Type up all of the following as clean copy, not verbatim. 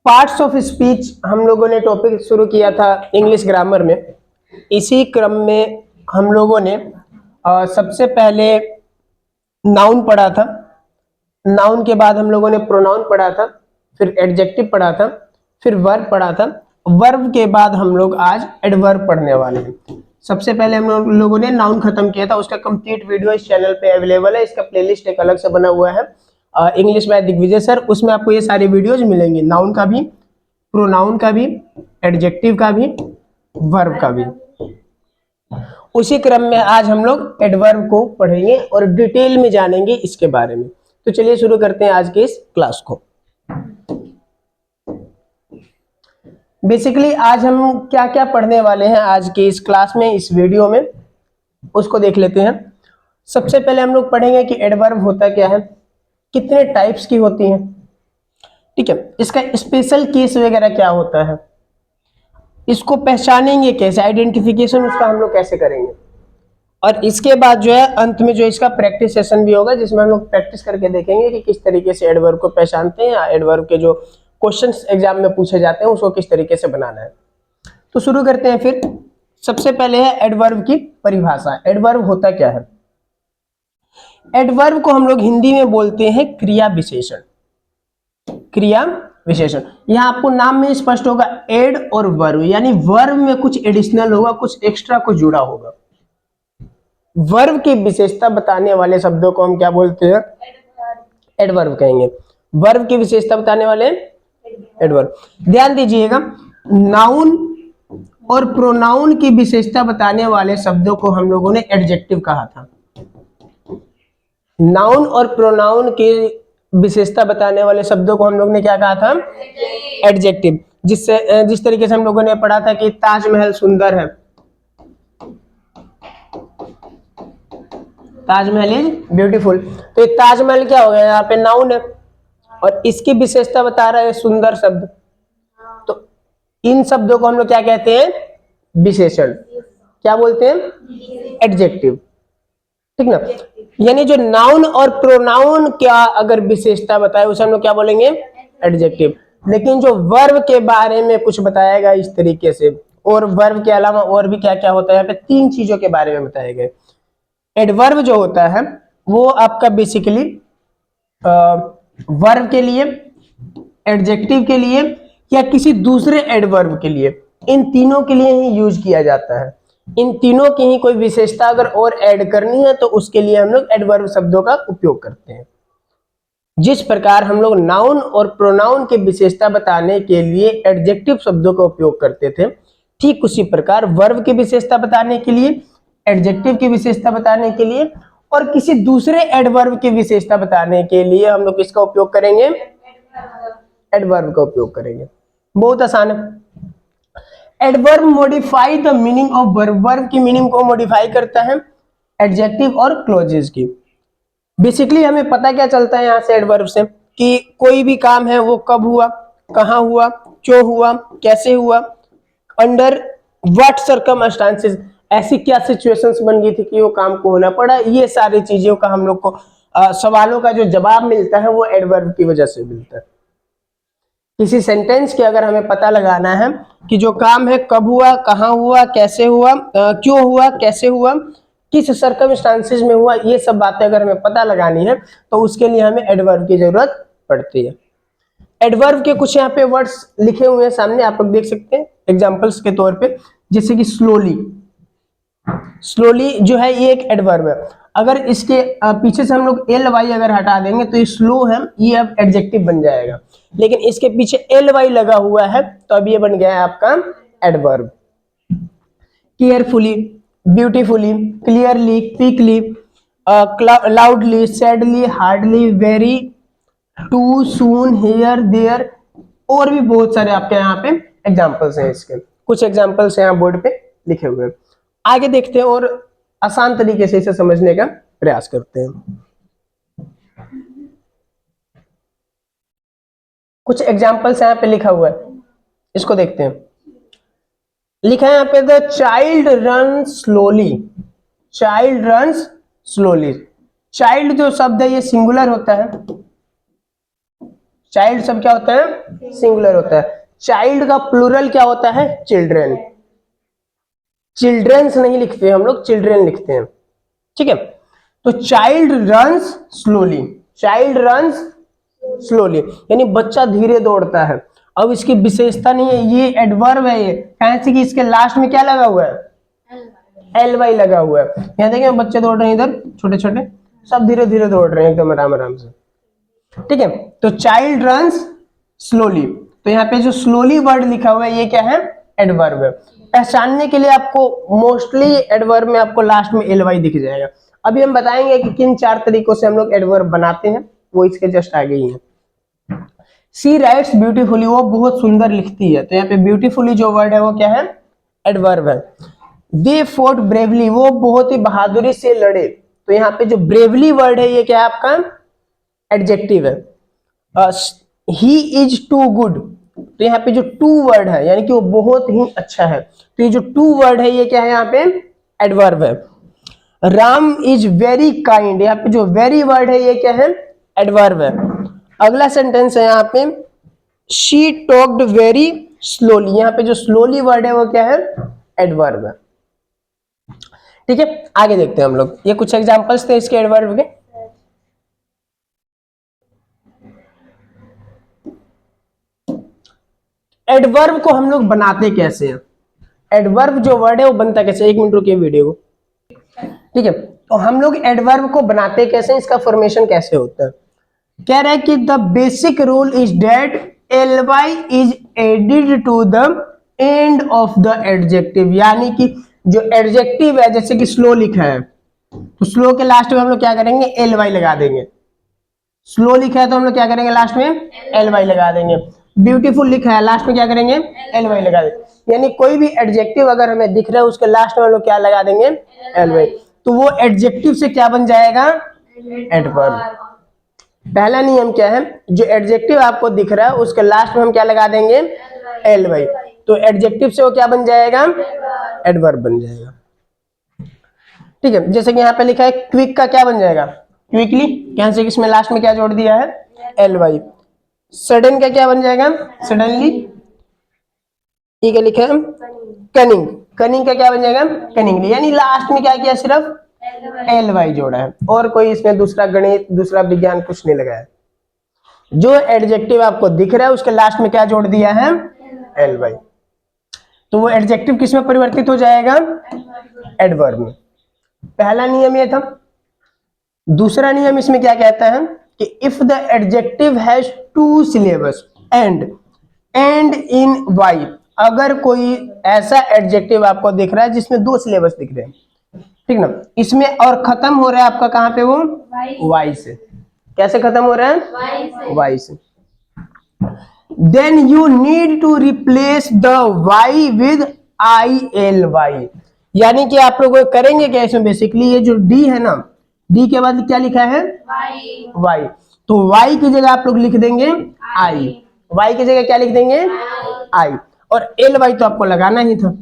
Parts of speech हम लोगों ने टॉपिक शुरू किया था इंग्लिश ग्रामर में। इसी क्रम में हम लोगों ने सबसे पहले नाउन पढ़ा था, नाउन के बाद हम लोगों ने प्रोनाउन पढ़ा था, फिर एडजेक्टिव पढ़ा था, फिर वर्ब पढ़ा था। वर्ब के बाद हम लोग आज एडवर्ब पढ़ने वाले हैं। सबसे पहले हम लोगों ने नाउन खत्म किया था, उसका कंप्लीट वीडियो इस चैनल पे अवेलेबल है। इसका प्लेलिस्ट एक अलग से बना हुआ है, इंग्लिश बाय दिग्विजय सर। उसमें आपको ये सारी वीडियोज मिलेंगी, नाउन का भी, प्रोनाउन का भी, एडजेक्टिव का भी, वर्ब का भी। उसी क्रम में आज हम लोग एडवर्ब को पढ़ेंगे और डिटेल में जानेंगे इसके बारे में। तो चलिए शुरू करते हैं आज के इस क्लास को। बेसिकली आज हम क्या क्या पढ़ने वाले हैं आज के इस क्लास में, इस वीडियो में, उसको देख लेते हैं। सबसे पहले हम लोग पढ़ेंगे कि एडवर्ब होता क्या है, कितने टाइप्स की होती हैं, ठीक है, इसका स्पेशल केस वगैरह क्या होता है, इसको पहचानेंगे कैसे, आइडेंटिफिकेशन उसका हम लोग कैसे करेंगे। और इसके बाद जो है अंत में जो इसका प्रैक्टिस सेशन भी होगा, जिसमें हम लोग प्रैक्टिस करके देखेंगे कि किस तरीके से एडवर्ब को पहचानते हैं, या एडवर्ब के जो क्वेश्चंस एग्जाम में पूछे जाते हैं उसको किस तरीके से बनाना है। तो शुरू करते हैं फिर। सबसे पहले है एडवर्ब की परिभाषा। एडवर्ब होता क्या है? एडवर्ब को हम लोग हिंदी में बोलते हैं क्रिया विशेषण। क्रिया विशेषण, यहां आपको नाम में स्पष्ट होगा एड और वर्ब, यानी वर्ब में कुछ एडिशनल होगा, कुछ एक्स्ट्रा कुछ जुड़ा होगा। वर्ब की विशेषता बताने वाले शब्दों को हम क्या बोलते हैं? एडवर्ब कहेंगे। वर्ब की विशेषता बताने वाले एडवर्ब। ध्यान दीजिएगा, नाउन और प्रोनाउन की विशेषता बताने वाले शब्दों को हम लोगों ने एडजेक्टिव कहा था। नाउन और प्रोनाउन की विशेषता बताने वाले शब्दों को हम लोग ने क्या कहा था? एडजेक्टिव। जिस तरीके से हम लोगों ने पढ़ा था कि ताजमहल सुंदर है, ताजमहल इज ब्यूटीफुल, तो ये ताजमहल क्या हो गया? यहाँ पे नाउन है और इसकी विशेषता बता रहा है सुंदर शब्द। तो इन शब्दों को हम लोग क्या कहते हैं? विशेषण। क्या बोलते हैं? एडजेक्टिव, ठीक ना। यानी जो नाउन और प्रोनाउन क्या अगर विशेषता बताए उसे हम लोग क्या बोलेंगे? एडजेक्टिव। लेकिन जो वर्ब के बारे में कुछ बताएगा इस तरीके से, और वर्ब के अलावा और भी क्या क्या होता है, यहाँ पे तीन चीजों के बारे में बताए गए। एडवर्ब जो होता है वो आपका बेसिकली वर्ब के लिए, एडजेक्टिव के लिए, या किसी दूसरे एडवर्ब के लिए, इन तीनों के लिए ही यूज किया जाता है। इन तीनों की ही कोई विशेषता अगर और ऐड करनी है तो उसके लिए हम लोग एडवर्ब शब्दों का उपयोग करते हैं। जिस प्रकार हम लोग नाउन और प्रोनाउन की विशेषता बताने के लिए एडजेक्टिव शब्दों का उपयोग करते थे, ठीक उसी प्रकार वर्ब की विशेषता बताने के लिए, एडजेक्टिव की विशेषता बताने के लिए, और किसी दूसरे एडवर्ब की विशेषता बताने के लिए हम लोग किसका उपयोग करेंगे? एडवर्ब का उपयोग करेंगे। बहुत आसान है। Adverb modify the meaning of verb. Verb की मीनिंग को मॉडिफाई करता है एडजेक्टिव और क्लॉजेस की। बेसिकली हमें पता क्या चलता है यहाँ से एडवर्ब से, कि कोई भी काम है वो कब हुआ, कहाँ हुआ, क्यों हुआ, कैसे हुआ, अंडर व्हाट सर्कमस्टांसेस, ऐसी क्या सिचुएशंस बन गई थी कि वो काम को होना पड़ा। ये सारी चीजों का हम लोग को सवालों का जो जवाब मिलता है वो एडवर्ब की वजह से मिलता है। किसी सेंटेंस के अगर हमें पता लगाना है कि जो काम है कब हुआ, कहाँ हुआ, कैसे हुआ, क्यों हुआ, कैसे हुआ, किस सर्कमस्टांसेस में हुआ, ये सब बातें अगर हमें पता लगानी है तो उसके लिए हमें एडवर्ब की जरूरत पड़ती है। एडवर्ब के कुछ यहाँ पे वर्ड्स लिखे हुए हैं सामने, आप लोग देख सकते हैं एग्जांपल्स के तौर पे, जैसे कि स्लोली। स्लोली जो है ये एक एडवर्ब है। अगर इसके पीछे से हम लोग एल वाई अगर हटा देंगे तो ये स्लो है, ये अब एडजेक्टिव बन जाएगा। लेकिन इसके पीछे एल वाई लगा हुआ है तो अब ये बन गया है आपका adverb. Carefully, beautifully, clearly, quickly, loudly, sadly, hardly, very, too, soon, here, there, और भी बहुत सारे आपके यहाँ पे एग्जांपल्स हैं। इसके कुछ एग्जांपल्स यहाँ बोर्ड पे लिखे हुए हैं। आगे देखते हैं और आसान तरीके से इसे समझने का प्रयास करते हैं। कुछ एग्जांपल्स यहाँ पे लिखा हुआ है, इसको देखते हैं। लिखा है यहाँ पे the child run slowly. Child runs slowly. Child जो शब्द है ये सिंगुलर होता है, चाइल्ड सब क्या होता है, सिंगुलर होता है। चाइल्ड का प्लूरल क्या होता है, चिल्ड्रन। चिल्ड्रंस नहीं लिखते हम लोग, चिल्ड्रन लिखते हैं, ठीक है। तो child runs slowly, child runs slowly यानी बच्चा धीरे दौड़ता है। अब इसकी विशेषता नहीं है, ये एडवर्ब है, ये कैसे कि इसके लास्ट में क्या लगा हुआ है, एल वाई लगा हुआ है। यहाँ देखिए बच्चे दौड़ रहे हैं, इधर छोटे छोटे सब धीरे धीरे दौड़ रहे हैं एकदम आराम आराम से, ठीक है। तो चाइल्ड रन्स स्लोली, तो यहाँ पे जो स्लोली वर्ड लिखा हुआ है ये क्या है, एडवर्ब है। पहचानने के लिए आपको मोस्टली एडवर्ब में आपको लास्ट में एल वाई दिख जाएगा। अभी हम बताएंगे कि किन 4 तरीकों से हम लोग एडवर्ब बनाते हैं, वो इसके जस्ट आगे ही है। सी राइट्स ब्यूटीफुली, वो बहुत सुंदर लिखती है, तो यहाँ पे ब्यूटीफुली जो वर्ड है वो क्या है, एडवर्ब है। दे फोर्ट ब्रेवली, वो बहुत ही बहादुरी से लड़े, तो यहाँ पे जो ब्रेवली वर्ड है ये क्या है आपका, एडजेक्टिव है। ही इज टू गुड, तो यहाँ पे जो टू वर्ड है यानी कि वो बहुत ही अच्छा है, तो ये जो टू वर्ड है ये क्या है, यहाँ पे एडवर्ब है। राम इज वेरी काइंड, यहाँ पे जो वेरी वर्ड है ये क्या है, एडवर्ब है। अगला सेंटेंस है यहाँ पे, शी टॉक्ड वेरी स्लोली, यहाँ पे जो स्लोली वर्ड है वो क्या है, एडवर्ब है, ठीक है। आगे देखते हैं हम लोग, ये कुछ एग्जांपल्स थे इसके एडवर्ब के। एडवर्ब को हम लोग बनाते कैसे हैं, एडवर्ब जो वर्ड है वो बनता कैसे, 1 मिनट रुकिए वीडियो को, ठीक है। तो हम लोग एडवर्ब को बनाते कैसे, इसका फॉर्मेशन कैसे होता है। कह रहा है कि the basic rule is that L Y is added to the end of the adjective, यानी कि जो एडजेक्टिव है जैसे कि स्लो लिखा है तो स्लो के लास्ट में हम लोग क्या करेंगे, एल वाई लगा देंगे। स्लो लिखा है तो हम लोग क्या करेंगे, लास्ट में एल वाई लगा देंगे। ब्यूटीफुल लिखा है, लास्ट में क्या करेंगे, एल वाई लगा देंगे। यानी कोई भी एडजेक्टिव अगर हमें दिख रहा है उसके लास्ट में हम लोग क्या लगा देंगे, एल वाई, तो वो एडजेक्टिव से क्या बन जाएगा, एडवर्ब। पहला नियम क्या है, जो एडजेक्टिव आपको दिख रहा है उसके लास्ट में हम क्या लगा देंगे, एल वाई, तो एडजेक्टिव से वो क्या बन जाएगा, एडवर्ब बन जाएगा, ठीक है। जैसे कि यहाँ पे लिखा है क्विक का क्या बन जाएगा, क्विकली, यहाँ से इसमें लास्ट में क्या जोड़ दिया है, एल वाई। सडन का क्या बन जाएगा, सडनली। ये क्या लिखा है, कनिंग, कनिंग का क्या बन जाएगा, कनिंगली, यानी लास्ट में क्या किया, सिर्फ एल वाई जोड़ा है, और कोई इसमें दूसरा गणित दूसरा विज्ञान कुछ नहीं लगाया। जो एडजेक्टिव आपको दिख रहा है उसके लास्ट में क्या जोड़ दिया है, एल वाई, तो वो एडजेक्टिव किस में परिवर्तित हो जाएगा, एडवर्ब में। पहला नियम ये था। दूसरा नियम इसमें क्या कहता है कि if the adjective has 2 syllables end in Y, अगर कोई ऐसा एडजेक्टिव आपको दिख रहा है जिसमें 2 सिलेबस दिख रहे हैं, ठीक ना, इसमें और खत्म हो रहा है आपका कहां पे, वो वाई से। कैसे खत्म हो रहा है, वाई से। Then you need to replace the Y with I L Y, यानी कि आप लोग करेंगे क्या इसमें, बेसिकली ये जो डी है ना, डी के बाद क्या लिखा है, वाई, तो वाई की जगह आप लोग लिख देंगे आई, वाई की जगह क्या लिख देंगे, आई, और एल वाई तो आपको लगाना ही था,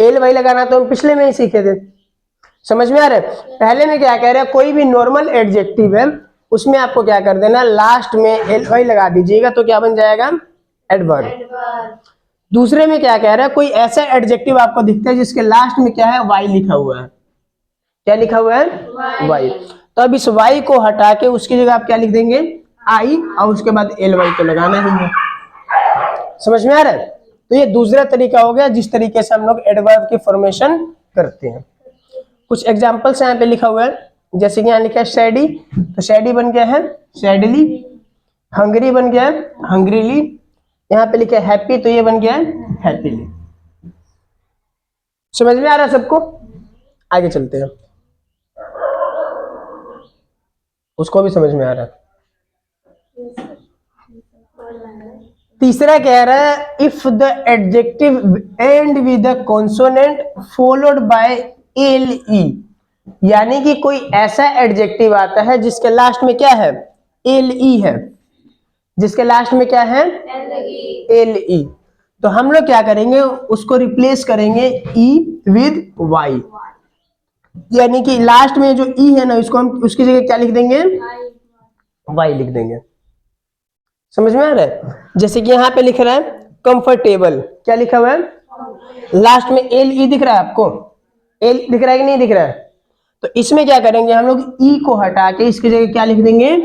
एल वाई लगाना तो हम पिछले में ही सीखे थे, समझ में आ रहा है। पहले में क्या कह रहा है, कोई भी नॉर्मल एडजेक्टिव है उसमें आपको क्या कर देना, लास्ट में एल वाई लगा दीजिएगा, तो क्या बन जाएगा, एडवर्ब। दूसरे में क्या कह रहा है, कोई ऐसा एडजेक्टिव आपको दिखता है जिसके लास्ट में क्या है, वाई लिखा हुआ है, क्या लिखा हुआ है, वाई, तो अब इस वाई को हटा के उसकी जगह आप क्या लिख देंगे, आई, और उसके बाद एल वाई तो लगाना ही है। समझ में आ रहा है। तो ये दूसरा तरीका हो गया जिस तरीके से हम लोग एडवर्ब की फॉर्मेशन करते हैं। कुछ एग्जांपल्स यहाँ पे लिखा हुआ है, जैसे कि यहाँ लिखा है शैडी, तो शैडी बन गया है शैडली, हंगरी बन गया है हंग्रीली, यहाँ पे लिखा है हैप्पी, तो ये बन गया है हैप्पीली। समझ में आ रहा है सबको, आगे चलते हैं, उसको भी समझ में आ रहा है। तीसरा कह रहा है if the adjective and with the consonant followed by L E, यानी कि कोई ऐसा एडजेक्टिव आता है जिसके लास्ट में क्या है, एल ई है, जिसके लास्ट में क्या है, एल ई, तो हम लोग क्या करेंगे, उसको रिप्लेस करेंगे ई विद वाई, यानी कि लास्ट में जो ई है ना, उसको हम उसकी जगह क्या लिख देंगे, वाई लिख देंगे। समझ में आ रहा है? जैसे कि यहाँ पे लिख रहा है कंफर्टेबल, क्या लिखा हुआ है? लास्ट में एल ई दिख रहा है आपको, एल दिख रहा है कि नहीं दिख रहा है? तो इसमें क्या करेंगे हम लोग, ई को हटा के इसकी जगह क्या लिख देंगे?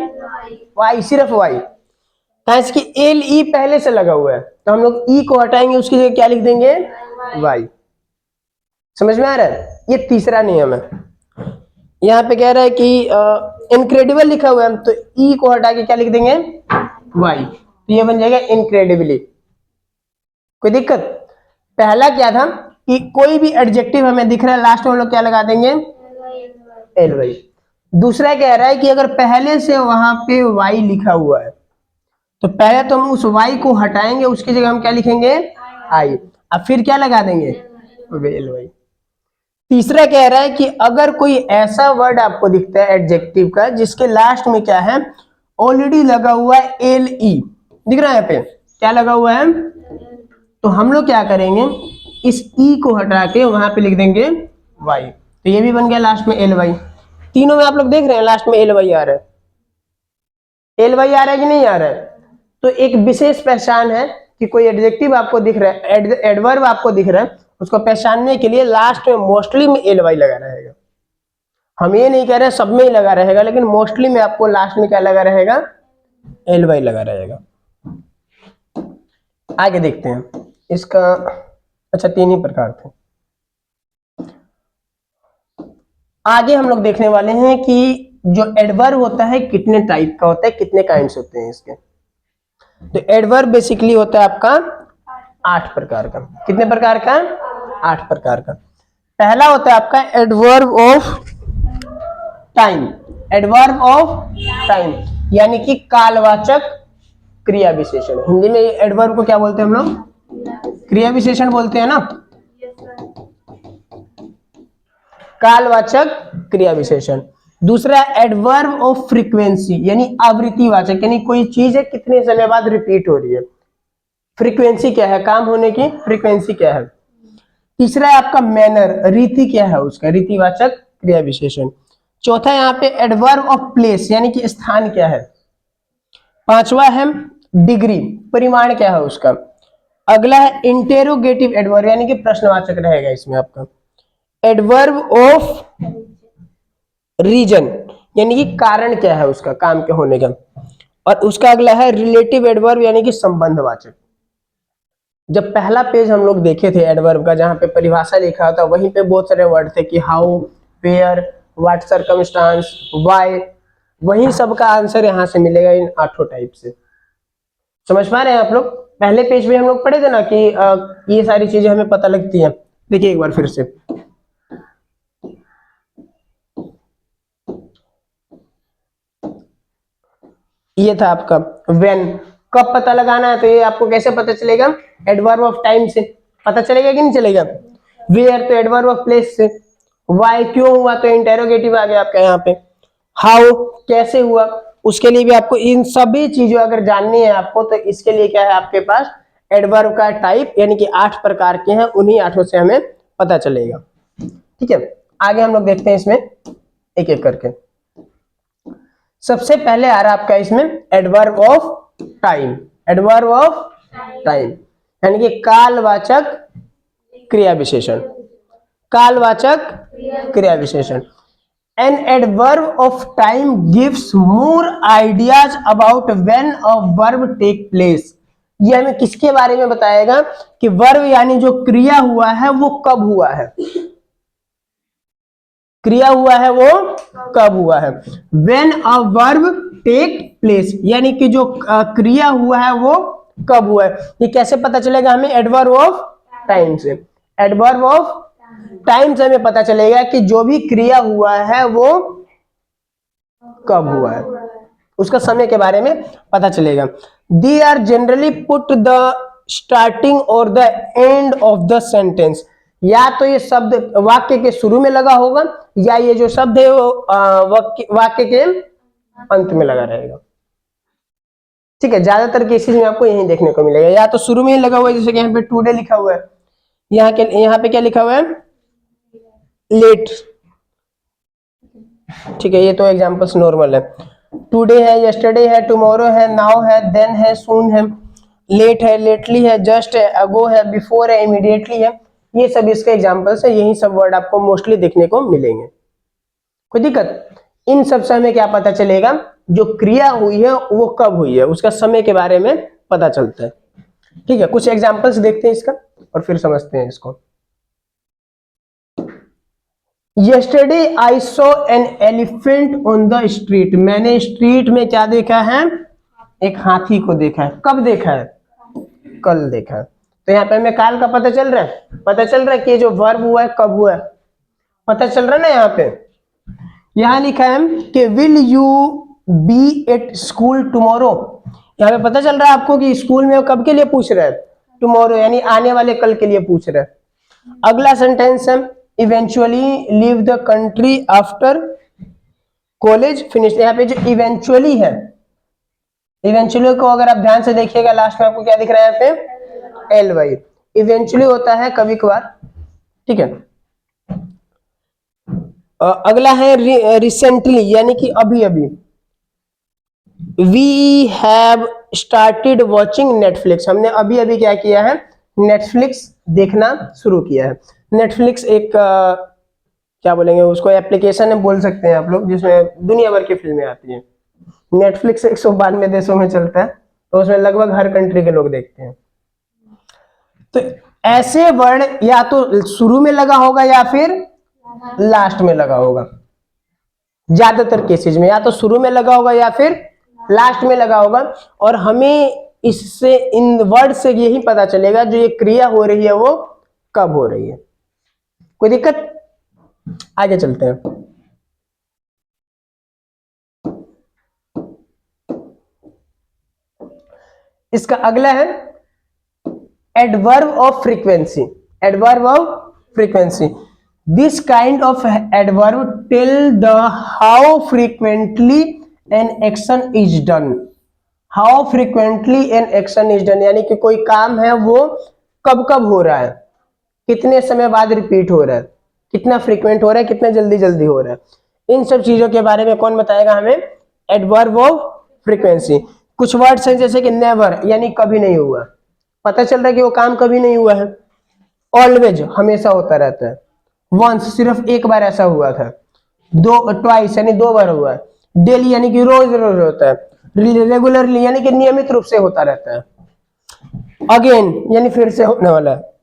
वाई, सिर्फ वाई। कि एल ई पहले से लगा हुआ है तो हम लोग ई को हटाएंगे, उसकी जगह क्या लिख देंगे? वाई। समझ में आ रहा है? ये तीसरा नियम है। यहाँ पे कह रहा है कि इनक्रेडिबल लिखा हुआ है तो ई को हटा के क्या लिख देंगे? वाई। तो ये बन जाएगा इनक्रेडिबली। कोई दिक्कत? पहला क्या था कि कोई भी एडजेक्टिव हमें दिख रहा है, लास्ट में हम लोग क्या लगा देंगे? L Y. दूसरा कह रहा है कि अगर पहले से वहां पे वाई लिखा हुआ है तो पहले तो हम उस वाई को हटाएंगे, उसकी जगह हम क्या लिखेंगे? आई। अब फिर क्या लगा देंगे? L Y. तीसरा कह रहा है कि अगर कोई ऐसा वर्ड आपको दिखता है एडजेक्टिव का जिसके लास्ट में क्या है? ऑलरेडी लगा हुआ है एल ई, दिख रहा है यहाँ पे क्या लगा हुआ है? तो हम लोग क्या करेंगे, इस ई को हटा के वहां पे लिख देंगे वाई। तो ये भी बन गया लास्ट में एल वाई। तीनों में आप लोग देख रहे हैं लास्ट में एल वाई आ रहा है, एल वाई आ रहा है कि नहीं आ रहा है? तो एक विशेष पहचान है कि कोई एडजेक्टिव आपको दिख रहा है, एडवर्ब आपको दिख रहा है, उसको पहचानने के लिए लास्ट में मोस्टली में एल वाई लगा रहेगा। हम ये नहीं कह रहे सब में ही लगा रहेगा, लेकिन मोस्टली में आपको लास्ट में क्या लगा रहेगा? एल वाई लगा रहेगा। आगे देखते हैं इसका। अच्छा, तीन ही प्रकार थे। आगे हम लोग देखने वाले हैं कि जो एडवर्ब होता है कितने टाइप का होता है, कितने काइंड्स होते हैं इसके। तो एडवर्ब बेसिकली होता है आपका 8 प्रकार का। कितने प्रकार का? 8 प्रकार का। पहला होता है आपका adverb of time. Adverb of time यानी कि कालवाचक क्रिया विशेषण। हिंदी में एडवर्ब को क्या बोलते हैं हम लोग? क्रिया विशेषण बोलते हैं ना। कालवाचक क्रिया विशेषण। दूसरा एडवर्ब ऑफ फ्रीक्वेंसी यानी आवृत्तिवाचक, यानी कोई चीज है कितने समय बाद रिपीट हो रही है। फ्रीक्वेंसी क्या है? काम होने की फ्रीक्वेंसी क्या है। तीसरा है आपका मैनर, रीति क्या है उसका, रीतिवाचक क्रिया विशेषण। चौथा यहाँ पे एडवर्ब ऑफ प्लेस यानी कि स्थान क्या है। पांचवा है डिग्री, परिमाण क्या है उसका। अगला है इंटेरोगेटिव एडवर्ब यानी कि प्रश्नवाचक रहेगा इसमें आपका। एडवर्ब ऑफ रीजन यानी कि कारण क्या है उसका, काम के होने का। और उसका अगला है रिलेटिव एडवर्ब यानी कि संबंधवाचक। जब पहला पेज हम लोग देखे थे एडवर्ब का, जहां पे परिभाषा लिखा था, वहीं पे बहुत सारे वर्ड थे कि how, where, what circumstance, why. वही सबका आंसर यहाँ से मिलेगा इन 8 टाइप से। समझ पा रहे हैं आप लोग? पहले पेज में हम लोग पढ़े थे ना कि ये सारी चीजें हमें पता लगती हैं। देखिए एक बार फिर से। ये था आपका व्हेन, कब पता लगाना है, तो ये आपको कैसे पता चलेगा? एडवर्ब ऑफ टाइम से पता चलेगा कि नहीं चलेगा। वेयर तो एडवर्ब ऑफ प्लेस से। व्हाई क्यों हुआ, तो इंटेरोगेटिव आ गया आपका यहाँ पे। हाउ कैसे हुआ, उसके लिए भी आपको इन सभी चीजों अगर जाननी है आपको, तो इसके लिए क्या है आपके पास? एडवर्ब का टाइप यानी कि 8 प्रकार के हैं, उन्हीं 8 से हमें पता चलेगा। ठीक है, आगे हम लोग देखते हैं इसमें एक एक करके। सबसे पहले आ रहा है आपका इसमें adverb of time. Adverb of time यानी कि कालवाचक क्रिया विशेषण। कालवाचक क्रिया विशेषण। An adverb of time gives more ideas about when a verb take place। ये हमें किसके बारे में बताएगा कि वर्ब यानी जो क्रिया हुआ है वो कब हुआ है। क्रिया हुआ है वो कब हुआ है। When a verb take place यानी कि जो क्रिया हुआ है वो कब हुआ है। ये कैसे पता चलेगा हमें? एडवर्ब ऑफ टाइम से। एडवर्ब ऑफ टाइम से हमें पता चलेगा कि जो भी क्रिया हुआ है वो कब हुआ है, उसका समय के बारे में पता चलेगा। They are generally put the starting or the end of the sentence. या तो ये शब्द वाक्य के शुरू में लगा होगा, या ये जो शब्द है वो वाक्य के अंत में लगा रहेगा। ठीक है, ज्यादातर केसेस में आपको यही देखने को मिलेगा, या तो शुरू में ही लगा हुआ है, जैसे कि यहाँ पे टुडे लिखा हुआ है, यहाँ पे क्या लिखा हुआ है? लेट। ठीक है, ये तो एग्जांपल्स नॉर्मल है। टुडे है, यस्टरडे है, टुमारो है, नाउ है, देन है, सून है, लेट है, लेटली है, जस्ट है, अगो है, बिफोर है, इमीडिएटली है। ये सब इसके एग्जांपल्स है। यही सब वर्ड आपको मोस्टली देखने को मिलेंगे। कोई दिक्कत? इन सब से हमें क्या पता चलेगा, जो क्रिया हुई है वो कब हुई है, उसका समय के बारे में पता चलता है। ठीक है, कुछ एग्जांपल्स देखते हैं इसका और फिर समझते हैं इसको। Yesterday I saw an elephant on the street. मैंने स्ट्रीट में क्या देखा है? एक हाथी को देखा है। कब देखा है? कल देखा है। तो यहाँ पे हमें काल का पता चल रहा है, पता चल रहा है कि जो वर्ब हुआ है कब हुआ है, पता चल रहा है ना। यहाँ पे यहाँ लिखा है कि will you be at school tomorrow. यहाँ पे पता चल रहा है आपको कि स्कूल में कब के लिए पूछ रहा है? टुमारो, यानी आने वाले कल के लिए पूछ रहा है। अगला सेंटेंस है eventually leave the country after college finish. यहाँ पे जो इवेंचुअली है, इवेंचुअली को अगर आप ध्यान से देखिएगा लास्ट में आपको क्या दिख रहा है? यहाँ पे एल वाई। इवेंचुअली होता है कभी कभार, ठीक है। अगला है रिसेंटली, यानी कि अभी अभी। We have started watching Netflix. हमने अभी अभी क्या किया है? नेटफ्लिक्स देखना शुरू किया है। नेटफ्लिक्स एक क्या बोलेंगे उसको, एप्लीकेशन है बोल सकते हैं आप लोग, जिसमें दुनिया भर की फिल्में आती हैं। नेटफ्लिक्स 192 देशों में चलता है, तो उसमें लगभग हर कंट्री के लोग देखते हैं। तो ऐसे वर्ड या तो शुरू में लगा होगा या फिर लास्ट में लगा होगा। ज्यादातर केसेज में या तो शुरू में लगा होगा या फिर लास्ट में लगा होगा। और हमें इससे, इन वर्ड से यही पता चलेगा जो ये क्रिया हो रही है वो कब हो रही है। कोई दिक्कत? आगे चलते हैं। इसका अगला है adverb of frequency. Adverb of frequency, this kind of adverb tell the how frequently an action is done. How frequently an action is done, यानी कि कोई काम है वो कब कब हो रहा है, कितने समय बाद रिपीट हो रहा है, कितना फ्रीक्वेंट हो रहा है, कितना जल्दी जल्दी हो रहा है। इन सब चीजों के बारे में कौन बताएगा हमें? Adverb of frequency. कुछ वर्ड्स हैं जैसे कि नेवर, यानी कभी नहीं हुआ, पता चल रहा है कि वो काम कभी नहीं हुआ है। ऑलवेज, हमेशा होता रहता है। वंस, सिर्फ एक बार ऐसा हुआ था। दो, ट्वाइस यानी दो बार हुआ है। डेली यानी कि रोज रोज होता है। रेगुलरली यानी कि नियमित रूप से होता रहता है। अगेन यानी फिर से होने वाला है।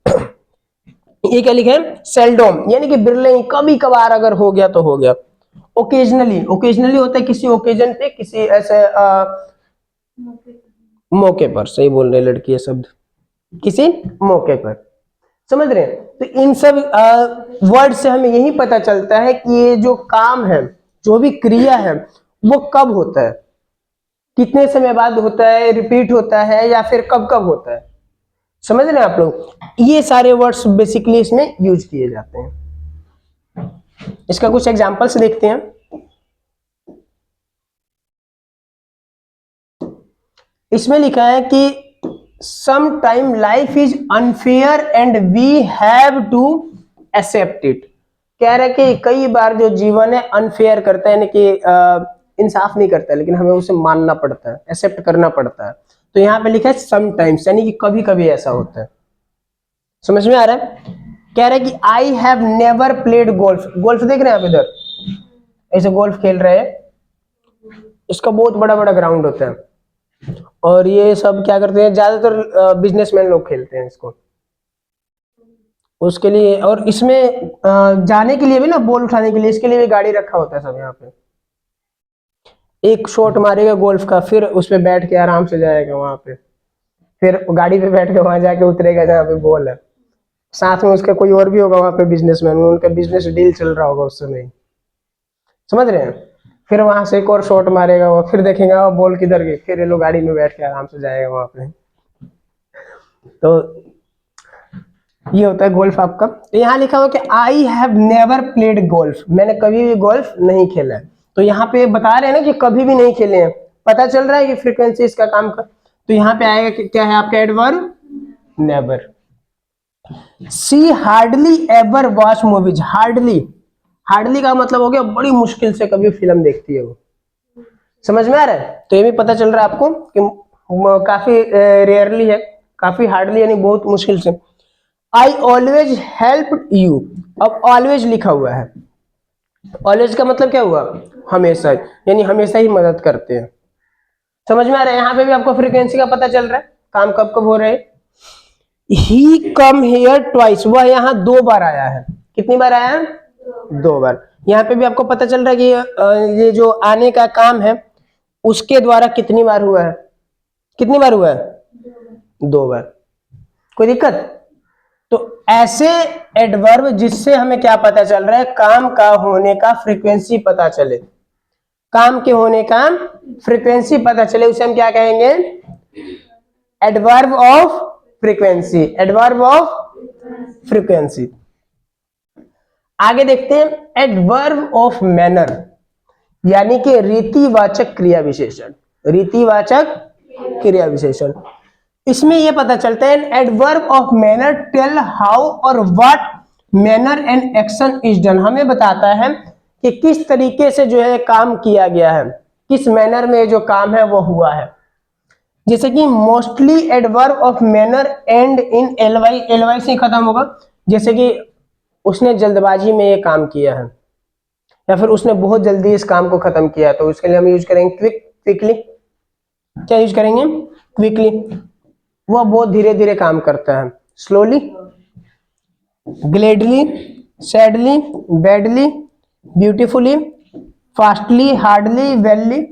ये क्या लिखे? सेल्डोम, यानी कि बिरले ही, कभी कभार अगर हो गया तो हो गया। ओकेजनली, ओकेजनली होता है किसी ओकेजन पे, किसी ऐसे मौके पर। सही बोल रहे लड़की ये शब्द, किसी मौके पर। समझ रहे हैं? तो इन सब वर्ड से हमें यही पता चलता है कि ये जो काम है, जो भी क्रिया है, वो कब होता है, कितने समय बाद होता है, रिपीट होता है या फिर कब कब होता है। समझ रहे हैं आप लोग? ये सारे वर्ड्स बेसिकली इसमें यूज किए जाते हैं। इसका कुछ एग्जांपल्स देखते हैं। इसमें लिखा है कि some time life is unfair and we have to accept it. कह रहा है कि कई बार जो जीवन है अनफेयर करता है, यानी कि इंसाफ नहीं करता है, लेकिन हमें उसे मानना पड़ता है, एक्सेप्ट करना पड़ता है। तो यहाँ पे लिखा है सम टाइम्स, यानी कि कभी कभी ऐसा होता है। समझ में आ रहा है? कह रहा है कि I have never played golf. Golf देख रहे हैं आप इधर, ऐसे गोल्फ खेल रहे हैं, इसका बहुत बड़ा बड़ा ग्राउंड होता है और ये सब क्या करते हैं, ज्यादातर बिजनेसमैन लोग खेलते हैं इसको। उसके लिए और इसमें जाने के लिए भी ना, बॉल उठाने के लिए, इसके लिए भी गाड़ी रखा होता है सब। यहाँ पे एक शॉट मारेगा गोल्फ का, फिर उस पे बैठ के आराम से जाएगा वहां पे, फिर गाड़ी पे बैठ के वहां जाके उतरेगा जहाँ पे बॉल है। साथ में उसका कोई और भी होगा वहां पे बिजनेसमैन, उनका बिजनेस डील चल रहा होगा उस समय। समझ रहे हैं? फिर वहां से एक और शॉट मारेगा वो, फिर देखेगा वो बॉल किधर गई, फिर ये लोग गाड़ी में बैठ के आराम से जाएगा वहां पे। तो ये होता है गोल्फ आपका। तो यहाँ लिखा हुआ कि I have never played golf, मैंने कभी भी गोल्फ नहीं खेला है। तो यहाँ पे बता रहे हैं ना कि कभी भी नहीं खेले हैं, पता चल रहा है कि फ्रीक्वेंसी इसका काम का। तो यहाँ पे आएगा कि क्या है आपका adverb? Never. She hardly ever watch movies. Hardly, hardly का मतलब हो गया बड़ी मुश्किल से कभी फिल्म देखती है वो। समझ में आ रहा है? तो ये भी पता चल रहा है आपको कि काफी रेयरली है, काफी हार्डली यानी बहुत मुश्किल से। आई ऑलवेज हेल्प यू, अब ऑलवेज लिखा हुआ है, ऑलवेज का मतलब क्या हुआ? हमेशा, यानी हमेशा ही मदद करते हैं। समझ में आ रहा है? यहाँ पे भी आपको फ्रीक्वेंसी का पता चल रहा है, काम कब कब हो रहे हैं। ही कम हेयर ट्वाइस, वह यहाँ 2 बार आया है। कितनी बार आया है? 2 बार। यहाँ पे भी आपको पता चल रहा है कि ये जो आने का काम है उसके द्वारा कितनी बार हुआ है? कितनी बार हुआ है? 2 बार। कोई दिक्कत? तो ऐसे एडवर्ब जिससे हमें क्या पता चल रहा है? काम का होने का फ्रीक्वेंसी पता चले, काम के होने का फ्रीक्वेंसी पता चले, उसे हम क्या कहेंगे? Adverb of frequency, adverb of frequency. आगे देखते हैं एडवर्ब ऑफ मैनर, यानी कि रीतिवाचक क्रिया विशेषण, रीतिवाचक क्रिया विशेषण। इसमें यह पता चलता है adverb of manner tell how और what manner and action is done, हमें बताता है कि किस तरीके से जो है काम किया गया है, किस मैनर में जो काम है वो हुआ है। जैसे कि mostly adverb of manner end in LY, LY से खत्म होगा। जैसे कि उसने जल्दबाजी में ये काम किया है, या फिर उसने बहुत जल्दी इस काम को खत्म किया, तो उसके लिए हम यूज करेंगे क्विकली। क्या यूज करेंगे? क्विकली। वह बहुत धीरे धीरे काम करता है, slowly, gladly, sadly, badly, beautifully, fastly, hardly, welly,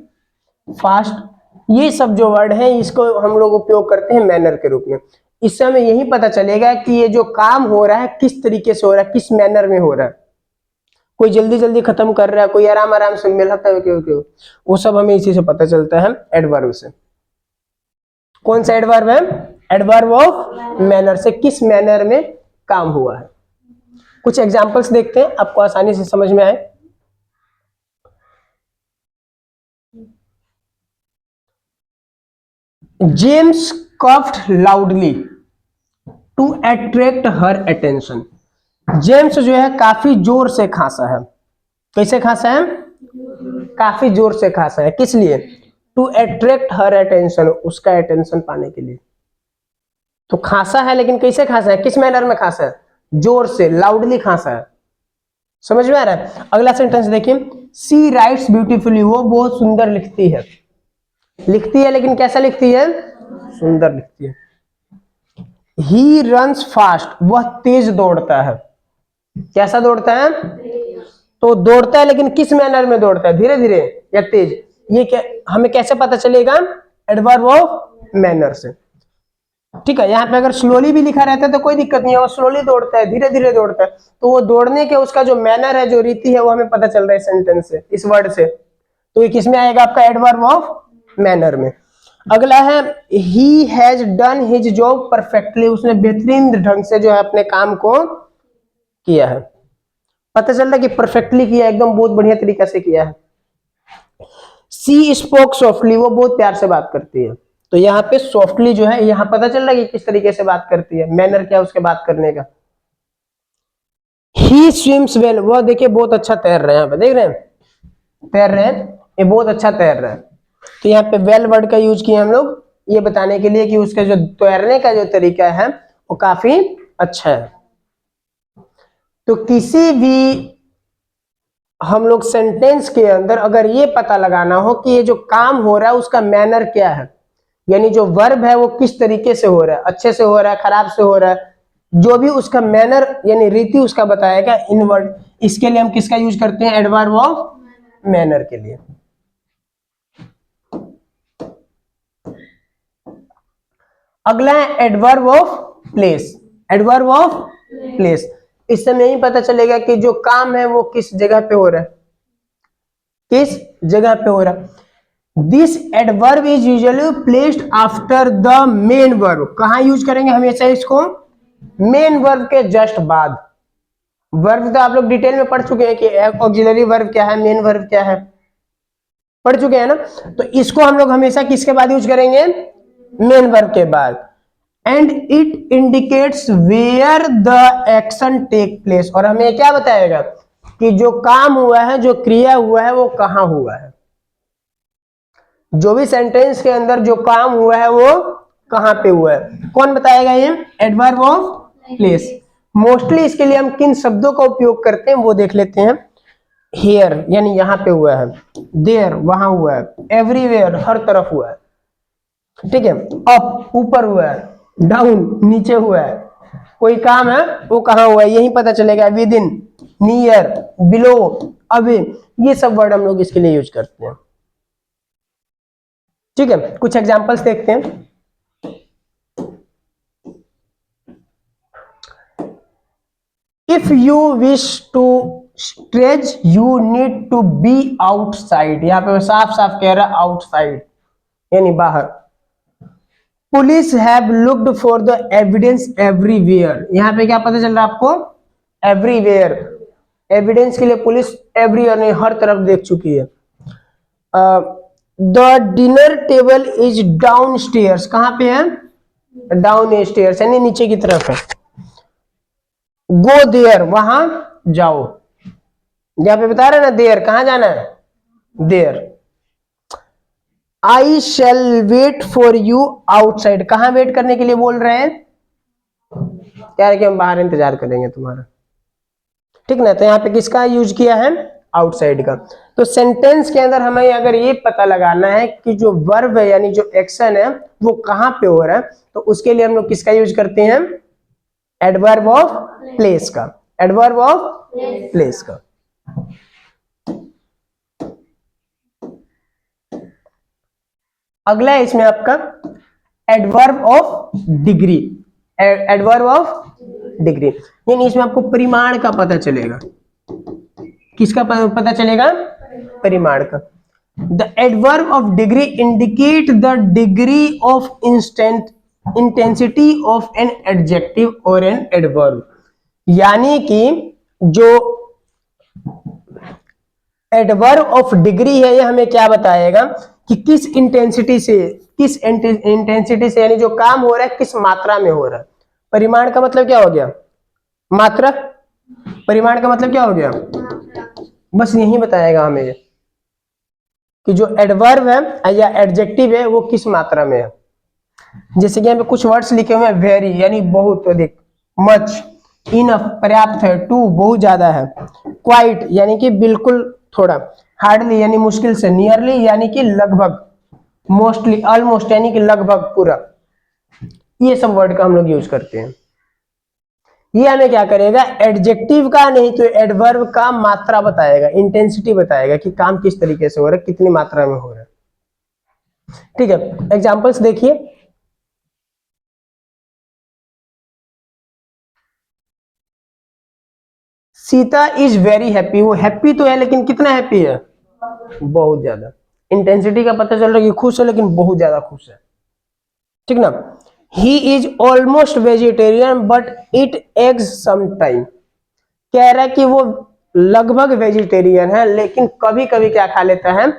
fast. ये सब जो वर्ड है इसको हम लोग उपयोग करते हैं मैनर के रूप में। इससे हमें यही पता चलेगा कि ये जो काम हो रहा है किस तरीके से हो रहा है, किस मैनर में हो रहा है। कोई जल्दी जल्दी खत्म कर रहा है, कोई आराम आराम से मिलाता है, क्यों क्यों, वो सब हमें इसी से पता चलता है एडवर्ब से। कौन सा एडवर्ब है? एडवर्ब ऑफ मैनर से, किस मैनर में काम हुआ है। कुछ एग्जांपल्स देखते हैं, आपको आसानी से समझ में आए। James coughed loudly to attract her attention. James जो है काफी जोर से खांसा है। कैसे खांसा है? काफी जोर से खांसा है। किस लिए? टू अट्रैक्ट हर अटेंशन, उसका अटेंशन पाने के लिए। तो खांसा है, लेकिन कैसे खांसा है, किस मैनर में खांसा है? जोर से, लाउडली खांसा है। समझ में आ रहा है? अगला सेंटेंस देखिए, सी राइट्स ब्यूटीफुली, वो बहुत सुंदर लिखती है। लिखती है लेकिन कैसा लिखती है? सुंदर लिखती है। ही रन्स फास्ट, वह तेज दौड़ता है। कैसा दौड़ता है? तो दौड़ता है लेकिन किस मैनर में दौड़ता है? धीरे धीरे या तेज? ये क्या हमें कैसे पता चलेगा? एडवर्ब ऑफ मैनर से। ठीक है, यहाँ पे अगर स्लोली भी लिखा रहता है तो कोई दिक्कत नहीं है, वो स्लोली दौड़ता है, धीरे धीरे दौड़ता है, तो वो दौड़ने के उसका जो मैनर है, जो रीति है, वो हमें पता चल रहा है सेंटेंस से, इस वर्ड से। तो ये किसमें आएगा? आपका एडवर्ब ऑफ मैनर में। अगला है he has done his job perfectly, उसने बेहतरीन ढंग से जो है अपने काम को किया है। पता चल रहा है कि परफेक्टली किया, एकदम बहुत बढ़िया तरीका से किया है। सी स्पोक सॉफ्टली, वो बहुत प्यार से बात करती है। तो यहाँ पे सॉफ्टली जो है, यहाँ पता चल रहा है कि किस तरीके से बात करती है, मैनर क्या है उसके बात करने का। ही स्विम्स वेल, वह देखिए बहुत अच्छा तैर रहे हैं। यहाँ पे देख रहे हैं, तैर रहे हैं, ये बहुत अच्छा तैर रहा है। तो यहाँ पे वेल वर्ड का यूज किया हम लोग ये बताने के लिए कि उसका जो तैरने का जो तरीका है वो काफी अच्छा है। तो किसी भी हम लोग सेंटेंस के अंदर अगर ये पता लगाना हो कि ये जो काम हो रहा है उसका मैनर क्या है, यानी जो वर्ब है वो किस तरीके से हो रहा है, अच्छे से हो रहा है, खराब से हो रहा है, जो भी उसका मैनर यानी रीति उसका बताएगा इन वर्ड, इसके लिए हम किसका यूज करते हैं? एडवर्ब ऑफ मैनर के लिए। अगला है adverb of place. Adverb of place, इससे हमें यही पता चलेगा कि जो काम है वो किस जगह पे हो रहा है, किस जगह पे हो रहा है। This adverb is usually placed after the main verb, कहां यूज करेंगे हमेशा इसको? मेन वर्ब के जस्ट बाद। वर्ब तो आप लोग डिटेल में पढ़ चुके हैं कि ऑक्सिलरी वर्ब क्या है, मेन वर्ब क्या है, पढ़ चुके हैं ना। तो इसको हम लोग हमेशा किसके बाद यूज करेंगे? मेन वर्ब के बाद। And it indicates where the action take place, और हमें क्या बताएगा कि जो काम हुआ है, जो क्रिया हुआ है, वो कहां हुआ है। जो भी सेंटेंस के अंदर जो काम हुआ है वो कहां पे हुआ है, कौन बताएगा ये? Adverb of place. मोस्टली इसके लिए हम किन शब्दों का उपयोग करते हैं वो देख लेते हैं। हियर यानी यहां पे हुआ है, देयर वहां हुआ है, एवरीवेयर हर तरफ हुआ है, ठीक है, अप ऊपर हुआ है, डाउन नीचे हुआ है, कोई काम है वो कहां हुआ है यही पता चलेगा, with in, near, below, away, ये सब वर्ड हम लोग इसके लिए यूज करते हैं। ठीक है, कुछ एग्जांपल्स देखते हैं। If you wish to stretch you need to be outside, यहां पे साफ साफ कह रहा है आउटसाइड यानी बाहर। Police have looked for the evidence everywhere, यहां पे क्या पता चल रहा है आपको? एवरीवेयर, एविडेंस के लिए पुलिस एवरीवेयर ने हर तरफ देख चुकी है। The dinner table is down stairs, कहां पे है? डाउन स्टेयर्स यानी नीचे की तरफ है। गो देयर, वहां जाओ, यहां पे बता रहे ना देयर, कहां जाना है? There. I shall wait for you outside, कहां वेट करने के लिए बोल रहे हैं? कह रहे कि हम बाहर इंतजार करेंगे तुम्हारा, ठीक ना। तो यहाँ पे किसका यूज किया है? आउटसाइड का। तो सेंटेंस के अंदर हमें अगर ये पता लगाना है कि जो वर्ब है यानी जो एक्शन है वो कहां पे हो रहा है, तो उसके लिए हम लोग किसका यूज करते हैं? एडवर्ब ऑफ प्लेस का, एडवर्ब ऑफ प्लेस का। अगला है इसमें आपका adverb of degree, adverb of degree यानी इसमें आपको परिमाण का पता चलेगा। किसका पता चलेगा? परिमाण का। The adverb of degree indicate the degree of intensity of an adjective और एन एडवर्ब, यानी कि जो एडवर्ब ऑफ डिग्री है ये हमें क्या बताएगा कि किस इंटेंसिटी से, किस इंटेंसिटी से यानी जो काम हो रहा है किस मात्रा में हो रहा है। परिमाण का मतलब क्या हो गया? मात्रा। परिमाण का मतलब क्या हो गया? बस यही बताएगा हमें ये कि जो एडवर्ब है या एडजेक्टिव है वो किस मात्रा में है। जैसे कि यहाँ पे कुछ वर्ड्स लिखे हुए हैं, वेरी यानी बहुत अधिक, मच, इनफ पर्याप्त है, टू बहुत ज्यादा है, क्वाइट यानी कि बिल्कुल थोड़ा, हार्डली यानी मुश्किल से, नियरली यानी कि लगभग, मोस्टली ऑलमोस्ट यानी कि लगभग पूरा। ये सब वर्ड का हम लोग यूज करते हैं। ये हमें क्या करेगा? एडजेक्टिव का नहीं तो एडवर्ब का मात्रा बताएगा, इंटेंसिटी बताएगा कि काम किस तरीके से हो रहा है, कितनी मात्रा में हो रहा है। ठीक है, एग्जांपल्स देखिए। सीता इज वेरी हैप्पी, वो हैप्पी तो है लेकिन कितना हैप्पी है? बहुत ज्यादा। इंटेंसिटी का पता चल रहा है कि खुश है लेकिन बहुत ज्यादा खुश है, ठीक ना। He is almost vegetarian but it eggs sometime, कह रहा है कि वो लगभग वेजिटेरियन है लेकिन कभी कभी क्या खा लेता है?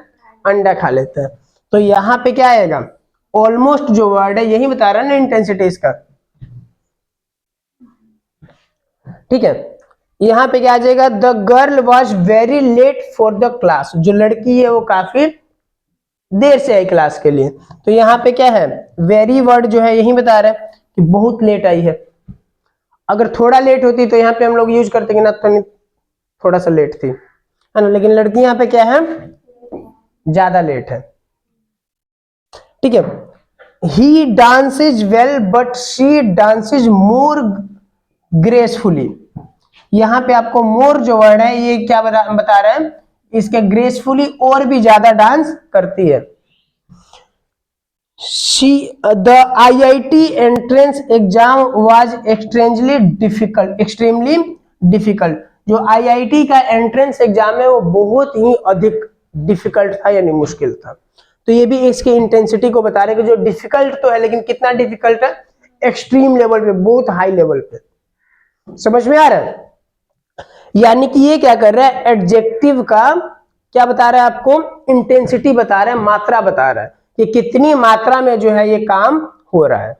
अंडा खा लेता है। तो यहां पे क्या आएगा? ऑलमोस्ट जो वर्ड है यही बता रहा है ना इंटेंसिटी इसका, ठीक है। यहां पे क्या आ जाएगा? The girl was very late for the class, जो लड़की है वो काफी देर से आई क्लास के लिए। तो यहाँ पे क्या है? वेरी वर्ड जो है यही बता रहा है कि बहुत लेट आई है। अगर थोड़ा लेट होती तो यहाँ पे हम लोग यूज करते कि ना थोड़ा सा लेट थी, है ना, लेकिन लड़की यहाँ पे क्या है? ज्यादा लेट है, ठीक है। He dances well but she dances more gracefully, यहाँ पे आपको मोर जो वर्ड है ये क्या बता रहा है? इसके ग्रेसफुली और भी ज्यादा डांस करती है। The IIT entrance exam was extremely difficult, जो IIT का एंट्रेंस एग्जाम है वो बहुत ही अधिक डिफिकल्ट था यानी मुश्किल था। तो ये भी इसकी इंटेंसिटी को बता रहे हैं कि जो डिफिकल्ट तो है लेकिन कितना डिफिकल्ट है? एक्सट्रीम लेवल पे, बहुत हाई लेवल पे। समझ में आ रहा है? यानी कि ये क्या कर रहा है? एडजेक्टिव का क्या बता रहा है आपको? इंटेंसिटी बता रहा है, मात्रा बता रहा है कि कितनी मात्रा में जो है ये काम हो रहा है,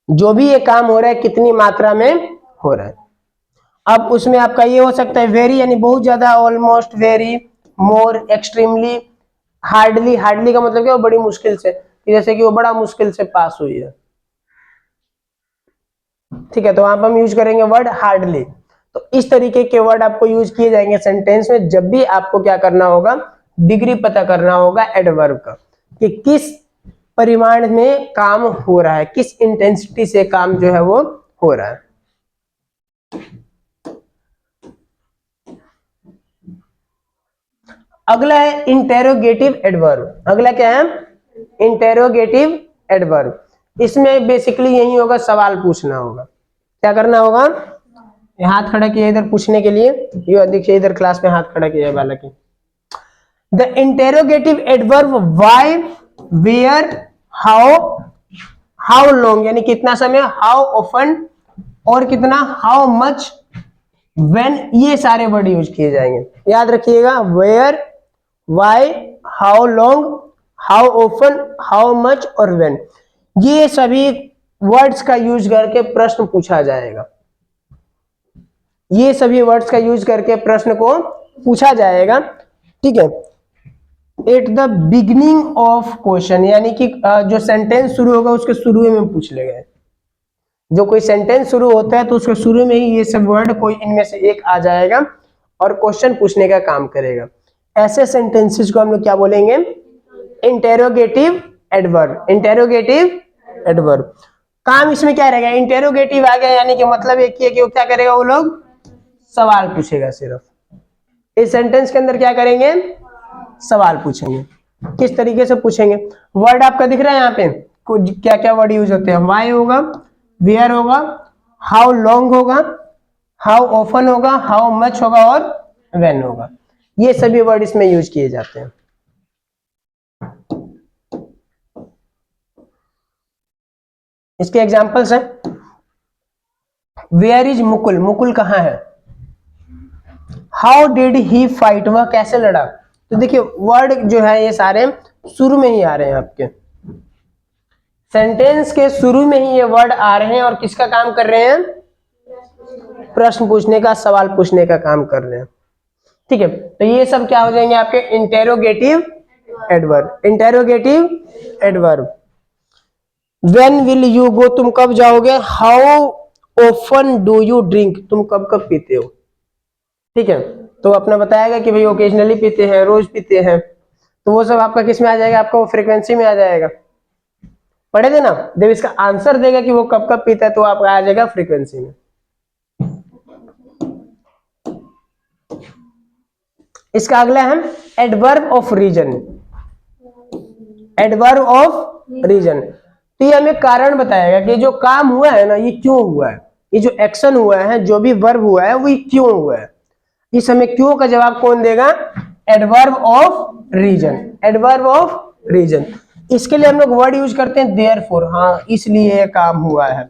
जो भी ये काम हो रहा है कितनी मात्रा में हो रहा है। अब उसमें आपका ये हो सकता है वेरी यानी बहुत ज्यादा, ऑलमोस्ट, वेरी, मोर, एक्सट्रीमली, हार्डली, हार्डली का मतलब क्या, वो बड़ी मुश्किल से, जैसे कि वो बड़ा मुश्किल से पास हुई है, ठीक है, तो वहां पर हम यूज करेंगे वर्ड हार्डली। तो इस तरीके के वर्ड आपको यूज किए जाएंगे सेंटेंस में जब भी आपको क्या करना होगा, डिग्री पता करना होगा एडवर्ब का, कि किस परिमाण में काम हो रहा है, किस इंटेंसिटी से काम जो है वो हो रहा है। अगला है इंटेरोगेटिव एडवर्ब। अगला क्या है, इंटेरोगेटिव एडवर्ब। इसमें बेसिकली यही होगा, सवाल पूछना होगा। क्या करना होगा, हाथ खड़ा किया इधर पूछने के लिए, ये देखिए इधर क्लास में हाथ खड़ा किया है बालक। The interrogative adverb why, where, how, how long यानी कितना समय, हाउ ऑफन और कितना, हाउ मच, व्हेन, ये सारे वर्ड यूज किए जाएंगे। याद रखिएगा, where, why, how long, how often, how much और व्हेन, ये सभी वर्ड्स का यूज करके प्रश्न पूछा जाएगा। ये सभी वर्ड्स का यूज करके प्रश्न को पूछा जाएगा, ठीक है। At the beginning of question, यानी कि जो सेंटेंस शुरू होगा उसके शुरू में पूछ लेगा। जो कोई सेंटेंस शुरू होता है तो उसके शुरू में ही ये सब वर्ड कोई इनमें से एक आ जाएगा और क्वेश्चन पूछने का काम करेगा। ऐसे सेंटेंसेस को हम लोग क्या बोलेंगे, इंटेरोगेटिव एडवर्ब। इंटेरोगेटिव एडवर्ब काम इसमें क्या रहेगा, इंटेरोगेटिव आ गया यानी कि मतलब एक ही है कि वो क्या करेगा, वो लोग सवाल पूछेगा सिर्फ। इस सेंटेंस के अंदर क्या करेंगे, सवाल पूछेंगे। किस तरीके से पूछेंगे, वर्ड आपका दिख रहा है यहाँ पे, कुछ क्या क्या वर्ड यूज होते हैं, वाई होगा, वेयर होगा, हाउ लॉन्ग होगा, हाउ ऑफन होगा, हाउ मच होगा और व्हेन होगा। ये सभी वर्ड इसमें यूज किए जाते हैं। इसके एग्जांपल्स हैं, वेयर इज मुकुल, मुकुल कहाँ है, हाउ डिड ही फाइट, वह कैसे लड़ा। तो देखिए वर्ड जो है ये सारे शुरू में ही आ रहे हैं, आपके सेंटेंस के शुरू में ही ये वर्ड आ रहे हैं और किसका काम कर रहे हैं, प्रश्न पूछने का, सवाल पूछने का काम कर रहे हैं, ठीक है। तो ये सब क्या हो जाएंगे आपके interrogative adverb. Interrogative adverb, when will you go, तुम कब जाओगे, how often do you drink, तुम कब कब पीते हो, ठीक है। तो अपना बताएगा कि भाई ओकेजनली पीते हैं, रोज पीते हैं, तो वो सब आपका किस में आ जाएगा, आपका वो फ्रीक्वेंसी में आ जाएगा। पढ़े थे ना, जब इसका आंसर देगा कि वो कब कब पीता है तो आपका आ जाएगा फ्रीक्वेंसी में। इसका अगला है adverb of reason. Adverb of reason, तो ये हमें कारण बताएगा कि जो काम हुआ है ना ये क्यों हुआ है, ये जो एक्शन हुआ है, जो भी वर्ब हुआ है वो क्यों हुआ है। इस हमें क्यों का जवाब कौन देगा, adverb of reason. Adverb of reason, इसके लिए हम लोग वर्ड यूज करते हैं देयरफॉर, हाँ इसलिए ये काम हुआ है,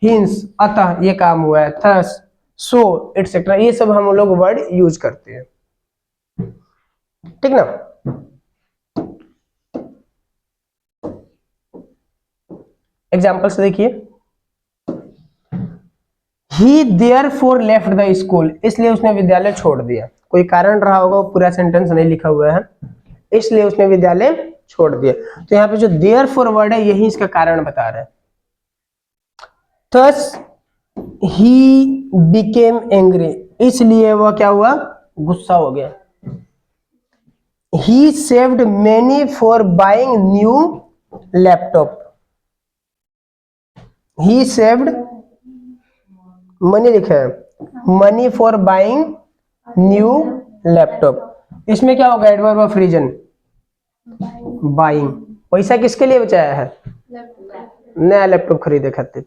हिंस अतः ये काम हुआ है, थस, सो एटसेट्रा, ये सब हम लोग वर्ड यूज करते हैं, ठीक ना। एग्जाम्पल से देखिए, ही देयरफॉर लेफ्ट द स्कूल, इसलिए उसने विद्यालय छोड़ दिया। कोई कारण रहा होगा, वो पूरा सेंटेंस नहीं लिखा हुआ है, इसलिए उसने विद्यालय छोड़ दिया। तो यहाँ पे जो देयरफॉर वर्ड है यही इसका कारण बता रहा है। थस ही बिकेम एंग्री, इसलिए वह क्या हुआ, गुस्सा हो गया। He saved money for buying new laptop, he saved money लिखा है, money for buying new laptop. इसमें क्या होगा, एडवर्ब ऑफ रीजन, बाइंग, पैसा किसके लिए बचाया है, नया लैपटॉप खरीदे खातिर।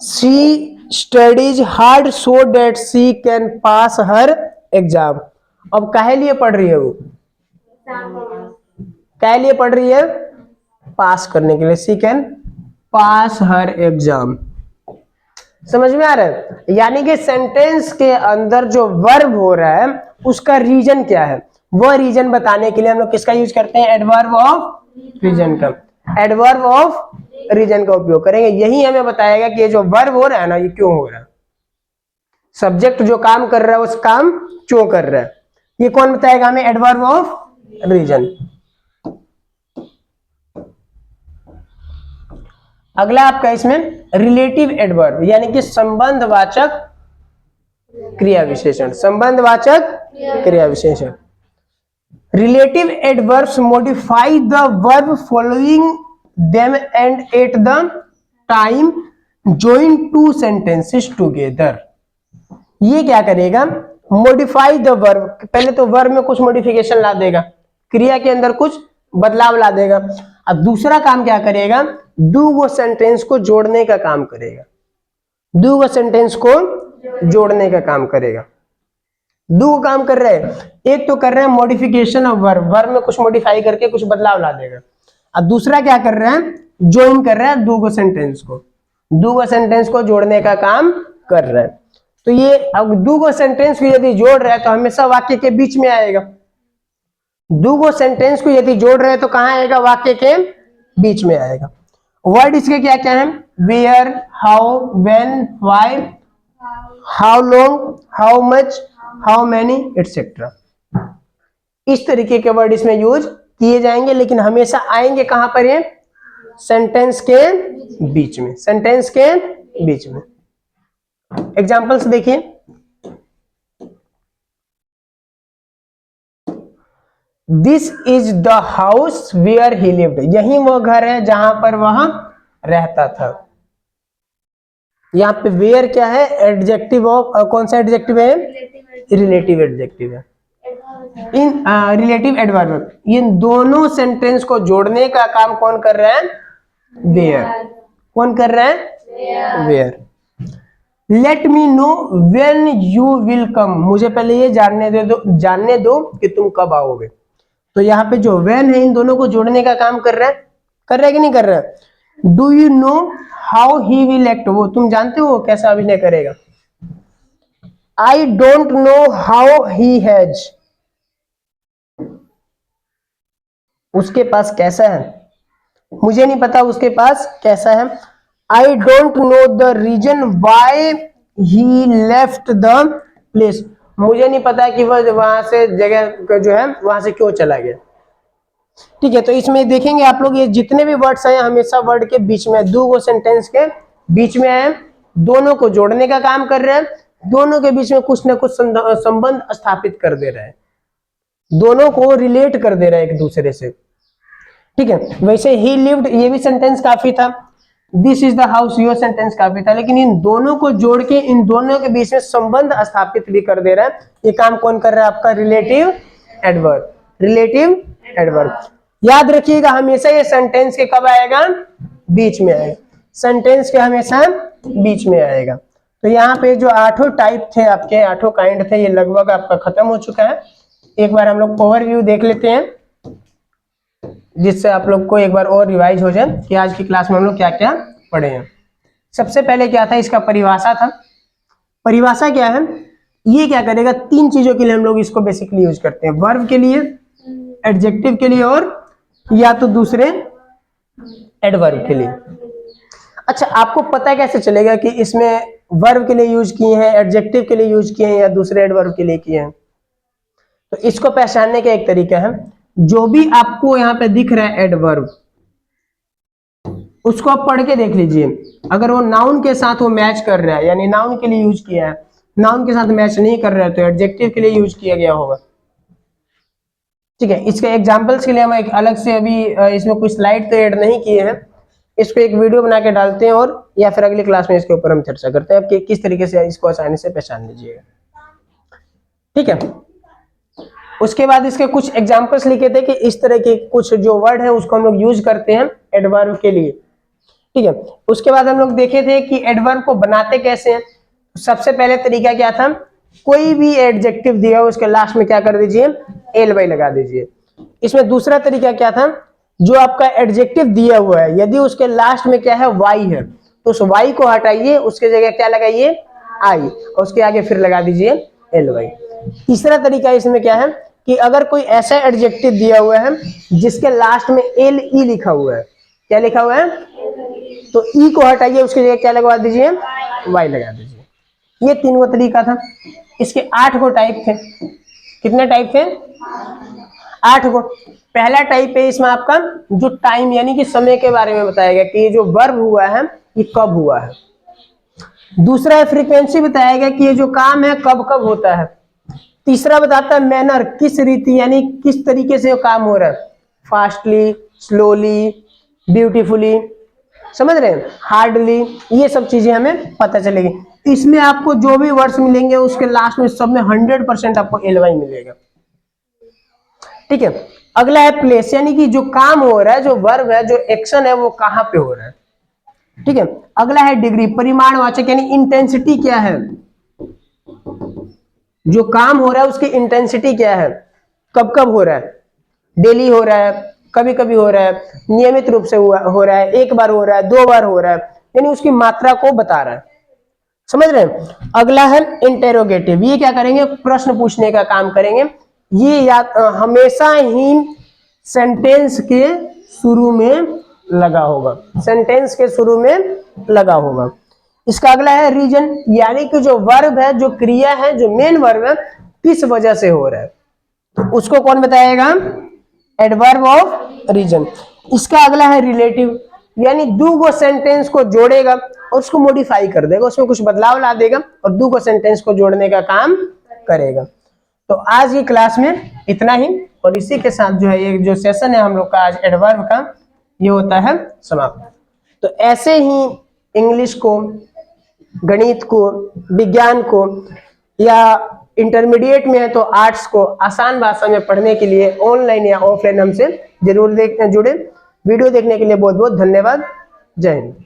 She studies hard so that she can pass her exam, अब काहे लिए पढ़ रही है वो, काहे लिए पढ़ रही है, पास करने के लिए, she can pass her exam. समझ में आ रहा है, यानी कि सेंटेंस के अंदर जो वर्ब हो रहा है उसका रीजन क्या है, वह रीजन बताने के लिए हम लोग किसका यूज करते हैं, एडवर्ब ऑफ रीजन का। एडवर्ब ऑफ रीजन का उपयोग करेंगे, यही हमें बताएगा कि ये जो वर्ब हो रहा है ना ये क्यों हो रहा है, सब्जेक्ट जो काम कर रहा है उस काम क्यों कर रहा है, ये कौन बताएगा हमें, एडवर्ब ऑफ रीजन। अगला आपका इसमें रिलेटिव एडवर्ब यानी कि संबंधवाचक क्रिया विशेषण, संबंधवाचक क्रिया विशेषण। Relative adverbs modify the verb following them and at the time join two sentences together। ये क्या करेगा, मॉडिफाई द वर्ब, पहले तो वर्ब में कुछ मॉडिफिकेशन ला देगा, क्रिया के अंदर कुछ बदलाव ला देगा। अब दूसरा काम क्या करेगा, दो वो सेंटेंस को जोड़ने का काम करेगा, दो वो सेंटेंस को जोड़ने का काम करेगा। दो काम कर रहे हैं, एक तो कर रहे हैं मॉडिफिकेशन ऑफ वर्ब, वर्ब में कुछ मॉडिफाई करके कुछ बदलाव ला देगा। अब दूसरा क्या कर रहे हैं, ज्वाइन कर रहा है दो सेंटेंस को, दो सेंटेंस को जोड़ने का काम कर रहा है। तो ये अब दो सेंटेंस को यदि जोड़ रहा है तो हमेशा वाक्य के बीच में आएगा। दो सेंटेंस को यदि जोड़ रहे हैं तो कहां आएगा, वाक्य के बीच में आएगा। वर्ड इसके क्या क्या है, where, how, when, why, how long, how much, how many etcetera. इस तरीके के वर्ड इसमें यूज किए जाएंगे, लेकिन हमेशा आएंगे कहां पर, ये सेंटेंस के बीच में, सेंटेंस के बीच में। एग्जांपल्स देखिए, this is the house where he lived, यही वो घर है जहां पर वह रहता था। यहाँ पे वेयर क्या है, एडजेक्टिव ऑफ, कौन सा एडजेक्टिव है, रिलेटिव एडजेक्टिव है। इन रिलेटिव एडवर्ब, इन दोनों सेंटेंस को जोड़ने का काम कौन कर रहा है, वेयर। कौन कर रहा है, where. Let me know when you will come, मुझे पहले ये जानने दो कि तुम कब आओगे। तो यहाँ पे जो व्हेन है इन दोनों को जोड़ने का काम कर रहा है कि नहीं कर रहा है। Do you know how he will act, वो तुम जानते हो कैसा अभिनय करेगा। आई don't know how he has, उसके पास कैसा है, मुझे नहीं पता उसके पास कैसा है। I don't know the reason why he left the place, मुझे नहीं पता कि वह वहां से जगह जो है वहां से क्यों चला गया। ठीक है, तो इसमें देखेंगे आप लोग, ये जितने भी वर्ड्स हैं हमेशा वर्ड के बीच में, दो सेंटेंस के बीच में है, दोनों को जोड़ने का काम कर रहे हैं, दोनों के बीच में कुछ ना कुछ संबंध स्थापित कर दे रहा है, दोनों को रिलेट कर दे रहा है एक दूसरे से। ठीक है, वैसे ही लिव्ड ये भी सेंटेंस काफी था, दिस इज द हाउस ये सेंटेंस काफी था, लेकिन इन दोनों को जोड़ के इन दोनों के बीच में संबंध स्थापित भी कर दे रहा है। ये काम कौन कर रहा है, आपका रिलेटिव एडवर्ब। रिलेटिव एडवर्ब याद रखिएगा, हमेशा ये सेंटेंस के कब आएगा, बीच में आएगा, सेंटेंस के हमेशा बीच में आएगा। तो यहाँ पे जो 8 टाइप थे आपके, 8 काइंड थे, ये लगभग आपका खत्म हो चुका है। एक बार हम लोग ओवरव्यू देख लेते हैं, जिससे आप लोग को एक बार और रिवाइज हो जाए कि आज की क्लास में हम लोग क्या क्या पढ़े हैं। सबसे पहले क्या था, इसका परिभाषा था। परिभाषा क्या है, ये क्या करेगा, 3 चीजों के लिए हम लोग इसको बेसिकली यूज करते हैं, वर्ब के लिए, एडजेक्टिव के लिए, और या तो दूसरे एडवर्ब के लिए। अच्छा, आपको पता कैसे चलेगा कि इसमें वर्ब के लिए यूज किए हैं, एडजेक्टिव के लिए यूज किए हैं या दूसरे एडवर्ब के लिए किए हैं। तो इसको पहचानने का एक तरीका है, जो भी आपको यहाँ पे दिख रहा है एडवर्ब, उसको आप पढ़ के देख लीजिए, अगर वो नाउन के साथ वो मैच कर रहा है, यानी नाउन के लिए यूज किया है, नाउन के साथ मैच नहीं कर रहा है तो एडजेक्टिव के लिए यूज किया गया होगा। ठीक है, इसके एग्जांपल्स के लिए हम एक अलग से अभी इसमें कुछ स्लाइड तो ऐड नहीं किए हैं, इसको एक वीडियो बना के डालते हैं, और या फिर अगली क्लास में इसके ऊपर हम चर्चा करते हैं कि किस तरीके से इसको आसानी से पहचान लीजिएगा। ठीक है, उसके बाद इसके कुछ एग्जांपल्स लिखे थे कि इस तरह के कुछ जो वर्ड है उसको हम लोग यूज करते हैं एडवर्ब के लिए। ठीक है, उसके बाद हम लोग देखे थे कि एडवर्ब को बनाते कैसे हैं। सबसे पहले तरीका क्या था, कोई भी एडजेक्टिव दिया हो उसके लास्ट में क्या कर दीजिए, एल वाई लगा दीजिए। इसमें दूसरा तरीका क्या था, जो आपका एडजेक्टिव दिया हुआ है यदि उसके लास्ट में क्या है, वाई है, तो उस वाई को हटाइए, उसके जगह क्या लगाइए, आई, और उसके आगे फिर लगा दीजिए एल वाई। तीसरा तरीका इसमें क्या है कि अगर कोई ऐसा एडजेक्टिव दिया हुआ है जिसके लास्ट में एल ई लिखा हुआ है, क्या लिखा हुआ है, तो ई को हटाइए, उसकी जगह क्या लगवा दीजिए, वाई लगा दीजिए। ये 3 तरीका था। इसके 8 टाइप थे। कितने टाइप थे, 8 को। पहला टाइप है इसमें आपका जो टाइम यानी कि समय के बारे में बताया गया कि ये जो वर्ब हुआ है ये कब हुआ है। दूसरा है फ्रीक्वेंसी, बताया गया कि ये जो काम है कब कब होता है। तीसरा बताता है मैनर, किस रीति यानी किस तरीके से काम हो रहा है, फास्टली, स्लोली, ब्यूटीफुली, समझ रहे हैं, हार्डली, ये सब चीजें हमें पता चलेगी। इसमें आपको जो भी वर्ड्स मिलेंगे उसके लास्ट में सब में 100% आपको एलवाई मिलेगा। ठीक है, अगला है प्लेस, यानी कि जो काम हो रहा है, जो वर्ब है, जो एक्शन है वो कहां पे हो रहा है। ठीक है, अगला है डिग्री, परिमाणवाचक यानी इंटेंसिटी क्या है, जो काम हो रहा है उसकी इंटेंसिटी क्या है, कब कब हो रहा है, डेली हो रहा है, कभी कभी हो रहा है, नियमित रूप से हो रहा है, एक बार हो रहा है, 2 बार हो रहा है, यानी उसकी मात्रा को बता रहा है। समझ रहे हैं। अगला है इंटेरोगेटिव, ये क्या करेंगे, प्रश्न पूछने का काम करेंगे। ये हमेशा ही सेंटेंस के शुरू में लगा होगा, सेंटेंस के शुरू में लगा होगा। इसका अगला है रीजन, यानी कि जो वर्ब है, जो क्रिया है, जो मेन वर्ब है, किस वजह से हो रहा है, तो उसको कौन बताएगा, एडवर्ब ऑफ रीजन। इसका अगला है रिलेटिव, यानी दो गो सेंटेंस को जोड़ेगा और उसको मॉडिफाई कर देगा, उसमें कुछ बदलाव ला देगा और दो गो सेंटेंस को जोड़ने का काम करेगा। तो आज की क्लास में इतना ही, और इसी के साथ जो है ये जो सेशन है हम लोग का आज एडवर्ब का, ये होता है समाप्त। तो ऐसे ही इंग्लिश को, गणित को, विज्ञान को, या इंटरमीडिएट में है तो आर्ट्स को आसान भाषा में पढ़ने के लिए ऑनलाइन या ऑफलाइन हमसे जरूर जुड़े। वीडियो देखने के लिए बहुत बहुत धन्यवाद। जय हिंद।